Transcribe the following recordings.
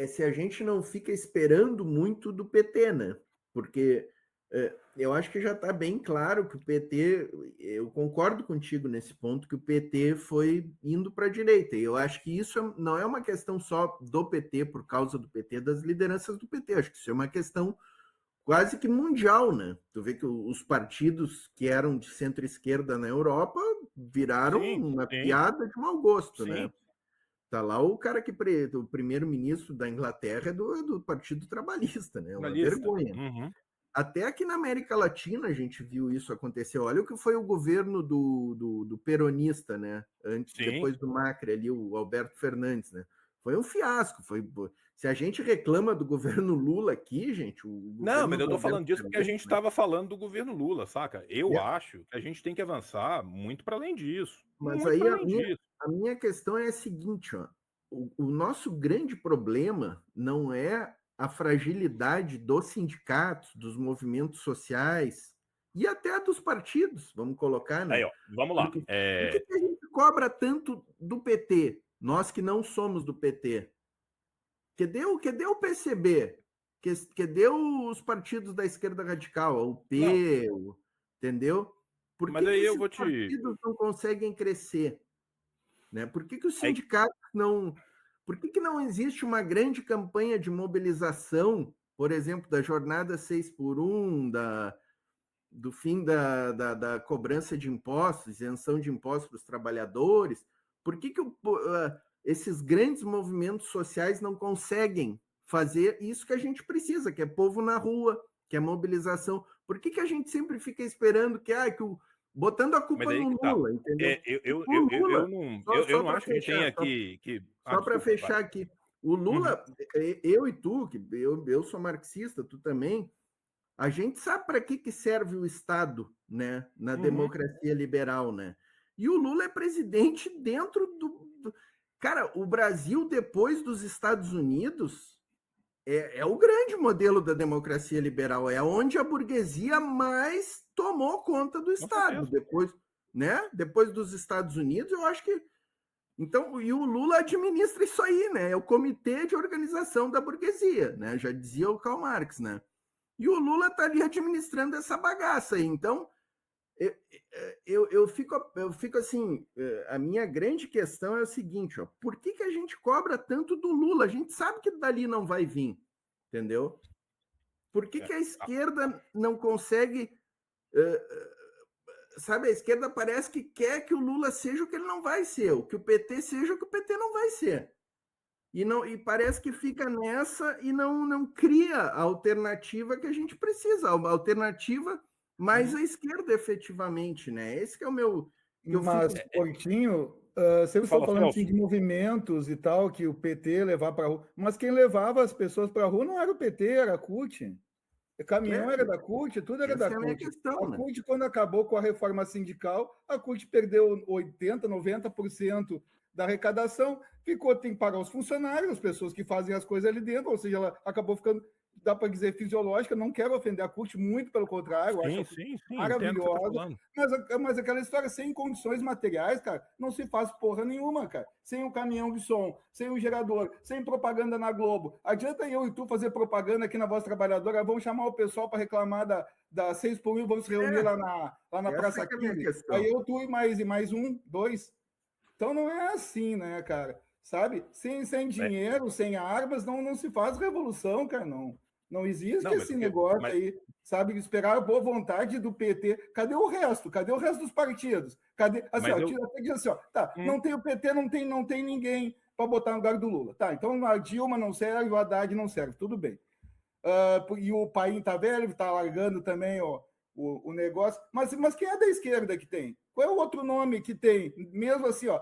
se a gente não fica esperando muito do PT, né? Porque eu acho que já está bem claro que o PT, eu concordo contigo nesse ponto, que o PT foi indo para a direita. E eu acho que isso não é uma questão só do PT, por causa do PT, das lideranças do PT. Acho que isso é uma questão quase que mundial, né? Tu vê que os partidos que eram de centro-esquerda na Europa viraram Sim, uma sim, piada de mau gosto, né? sim. Tá lá o cara o primeiro-ministro da Inglaterra é do Partido Trabalhista, né? Uma Jornalista. vergonha. Uhum. Até aqui na América Latina a gente viu isso acontecer. Olha o que foi o governo do peronista, né? Sim. Depois do Macri ali, o Alberto Fernandes, né? Foi um fiasco. Se a gente reclama do governo Lula aqui, gente, o Não, governo mas eu do tô Alberto falando disso porque a Fernandes, gente né? estava falando do governo Lula, saca? Eu É, acho que a gente tem que avançar muito para além disso. mas Muito aí para a além minha, disso. a minha questão é a seguinte, ó. O nosso grande problema não é a fragilidade dos sindicatos, dos movimentos sociais e até dos partidos, vamos colocar, Aí, né? ó, vamos lá. Por que a gente cobra tanto do PT? Nós que não somos do PT. Cadê o PCB? Cadê os partidos da esquerda radical? O Não, P, entendeu? Por mas que aí eu esses vou te. partidos não conseguem crescer? Né? Por que os Aí, sindicatos não. Por que não existe uma grande campanha de mobilização, por exemplo, da jornada 6 por 1, do fim da cobrança de impostos, isenção de impostos para os trabalhadores? Por que esses grandes movimentos sociais não conseguem fazer isso que a gente precisa, que é povo na rua, que é mobilização? Por que a gente sempre fica esperando botando a mas culpa aí no que tá. Lula, entendeu? Eu, O eu, eu, Lula, eu não, só, eu só não para acho que a gente fechar, tenha que. Ah, só para desculpa, vai. fechar aqui, o Uhum, Lula, eu e tu, que eu sou marxista, tu também, a gente sabe para que serve o Estado, né, na uhum. democracia liberal, né? E o Lula é presidente dentro Cara, o Brasil, depois dos Estados Unidos, é o grande modelo da democracia liberal, é onde a burguesia mais tomou conta do Com Estado. certeza. Depois, né? Depois dos Estados Unidos, eu acho que então, e o Lula administra isso aí, né? É o comitê de organização da burguesia, né? Já dizia o Karl Marx, né? E o Lula está ali administrando essa bagaça aí. Então, eu fico assim, a minha grande questão é o seguinte, ó, por que a gente cobra tanto do Lula? A gente sabe que dali não vai vir, entendeu? Por que É. a Ah, esquerda não consegue, sabe, a esquerda parece que quer que o Lula seja o que ele não vai ser, o que o PT seja o que o PT não vai ser. E parece que fica nessa e não cria a alternativa que a gente precisa, a alternativa mais uhum. à esquerda, efetivamente, né? Esse que é o meu que eu Mas, fico. Portinho, vocês estão Fala, falando assim Celso. de movimentos e tal, que o PT levar para a rua. Mas quem levava as pessoas para a rua não era o PT, era a CUT. O caminhão era da CUT, tudo era da Essa é a minha CUT. A questão, né? CUT, quando acabou com a reforma sindical, a CUT perdeu 80%, 90% da arrecadação, tem que pagar os funcionários, as pessoas que fazem as coisas ali dentro, ou seja, ela acabou ficando, dá para dizer, fisiológica. Não quero ofender a CUT, muito pelo contrário, eu acho a Sim, CUT sim, sim, entendo o que você está maravilhosa, falando. mas aquela história, sem condições materiais, cara, não se faz porra nenhuma, cara. Sem o caminhão de som, sem o gerador, sem propaganda na Globo. Adianta eu e tu fazer propaganda aqui na Voz Trabalhadora, vamos chamar o pessoal para reclamar da 6 por 1, vamos se reunir É, lá na essa Praça que é a minha 15. Aí questão. eu, tu e mais um, dois. Então não é assim, né, cara? Sabe? Sem É, dinheiro, sem armas, não se faz revolução, cara, não. Não existe não, mas esse o que. negócio Mas, aí, sabe? Esperar a boa vontade do PT. Cadê o resto? Cadê o resto dos partidos? Cadê? Assim, mas ó, eu. até diz assim, ó, tá, Hum, não tem o PT, não tem ninguém para botar no lugar do Lula. Tá, então a Dilma não serve, o Haddad não serve, tudo bem. E o Paim tá velho, tá largando também ó, o negócio. Mas quem é da esquerda que tem? Qual é o outro nome que tem, mesmo assim, ó,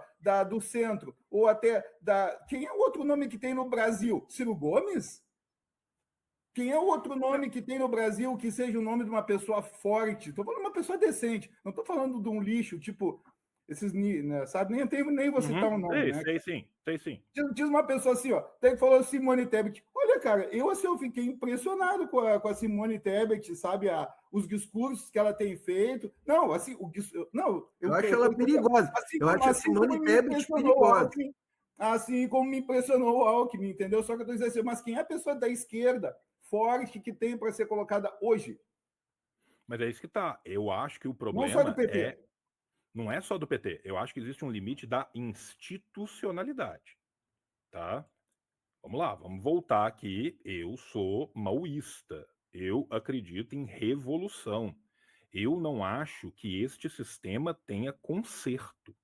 do centro, ou até da. Quem é o outro nome que tem no Brasil? Ciro Gomes? Quem é o outro nome que tem no Brasil que seja o nome de uma pessoa forte? Estou falando de uma pessoa decente, não estou falando de um lixo, tipo, esses, né, sabe? Nem vou citar um nome, né? sei sim, sei sim. Diz uma pessoa assim, ó, até que falou Simone Tebet. Olha, cara, eu fiquei impressionado com a Simone Tebet, sabe? Os discursos que ela tem feito. Não, assim, não, Eu acho ela perigosa. assim Eu como, acho a assim como Simone me Tebet impressionou perigosa. ontem. Assim como me impressionou o Alckmin, entendeu? Só que eu estou dizendo assim, mas quem é a pessoa da esquerda forte que tem para ser colocada hoje? Mas é isso que tá. Eu acho que o Não só do problema PT. não é só do PT. Eu acho que existe um limite da institucionalidade, tá? Vamos lá, vamos voltar aqui. Eu sou maoísta. Eu acredito em revolução. Eu não acho que este sistema tenha conserto.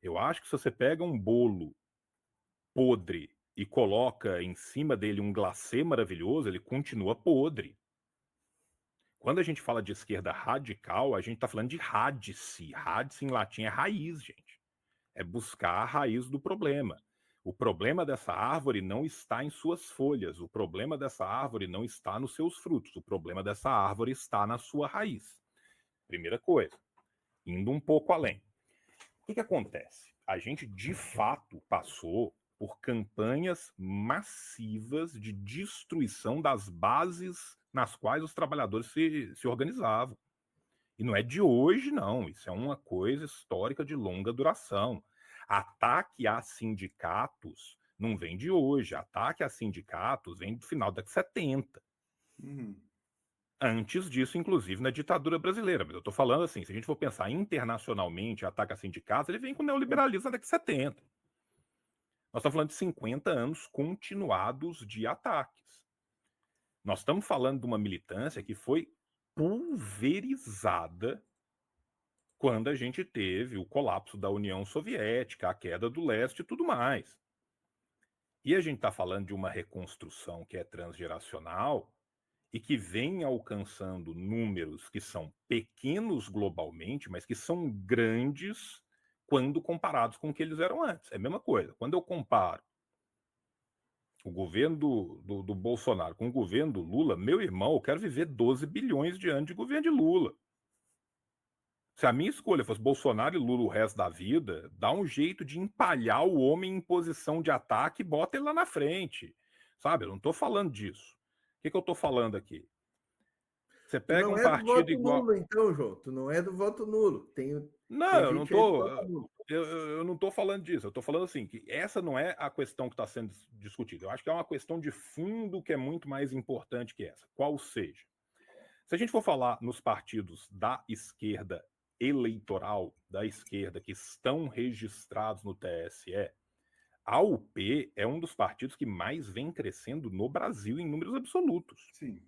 Eu acho que se você pega um bolo podre e coloca em cima dele um glacê maravilhoso, ele continua podre. Quando a gente fala de esquerda radical, a gente está falando de radice. Radice em latim é raiz, gente. É buscar a raiz do problema. O problema dessa árvore não está em suas folhas. O problema dessa árvore não está nos seus frutos. O problema dessa árvore está na sua raiz. Primeira coisa. Indo um pouco além. O que acontece? A gente, de fato, passou por campanhas massivas de destruição das bases nas quais os trabalhadores se organizavam. E não é de hoje, não. Isso é uma coisa histórica de longa duração. Ataque a sindicatos não vem de hoje. Ataque a sindicatos vem do final da década de 70. Antes disso, inclusive, na ditadura brasileira. Mas eu estou falando assim, se a gente for pensar internacionalmente, ataque a sindicatos, ele vem com o neoliberalismo na década de 70. Nós estamos falando de 50 anos continuados de ataques. Nós estamos falando de uma militância que foi pulverizada quando a gente teve o colapso da União Soviética, a queda do leste e tudo mais. E a gente está falando de uma reconstrução que é transgeracional e que vem alcançando números que são pequenos globalmente, mas que são grandes quando comparados com o que eles eram antes. É a mesma coisa. Quando eu comparo o governo do Bolsonaro com o governo do Lula, meu irmão, eu quero viver 12 bilhões de anos de governo de Lula. Se a minha escolha fosse Bolsonaro e Lula o resto da vida, dá um jeito de empalhar o homem em posição de ataque e bota ele lá na frente. Sabe? Eu não estou falando disso. O que eu estou falando aqui? Você pega não um é do partido voto igual. nulo, então, João. Tu não é do voto nulo. Não, Tem eu não gente aí do tô. voto nulo. Eu não estou falando disso. Eu estou falando assim, que essa não é a questão que está sendo discutida. Eu acho que é uma questão de fundo que é muito mais importante que essa. Qual seja? Se a gente for falar nos partidos da esquerda eleitoral, da esquerda que estão registrados no TSE, a UP é um dos partidos que mais vem crescendo no Brasil em números absolutos. Sim.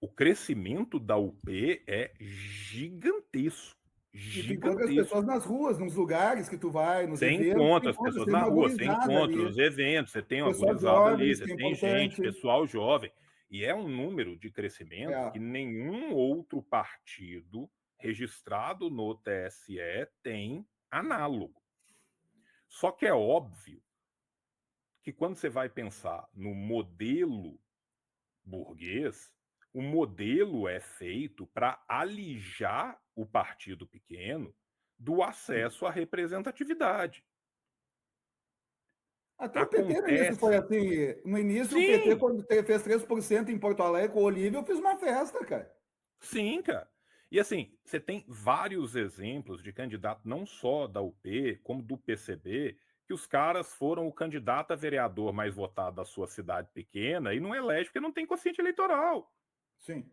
O crescimento da UP é gigantesco. E tu encontra as pessoas nas ruas, nos lugares que tu vai, nos Você eventos. encontra as pessoas na rua, você encontra os eventos, você tem uma pessoal gurizada jovem, ali, isso você que é tem gente, importante. pessoal jovem. E é um número de crescimento que É. nenhum outro partido registrado no TSE tem análogo. Só que é óbvio que quando você vai pensar no modelo burguês, o modelo é feito para alijar o partido pequeno do acesso à representatividade. Até o PT no início foi Acontece. assim. No início, o Sim, PT, quando fez 3% em Porto Alegre com o Olívio, eu fiz uma festa, cara. sim, cara. E assim, você tem vários exemplos de candidato, não só da UP, como do PCB, que os caras foram o candidato a vereador mais votado da sua cidade pequena e não elege porque não tem quociente eleitoral. Sim.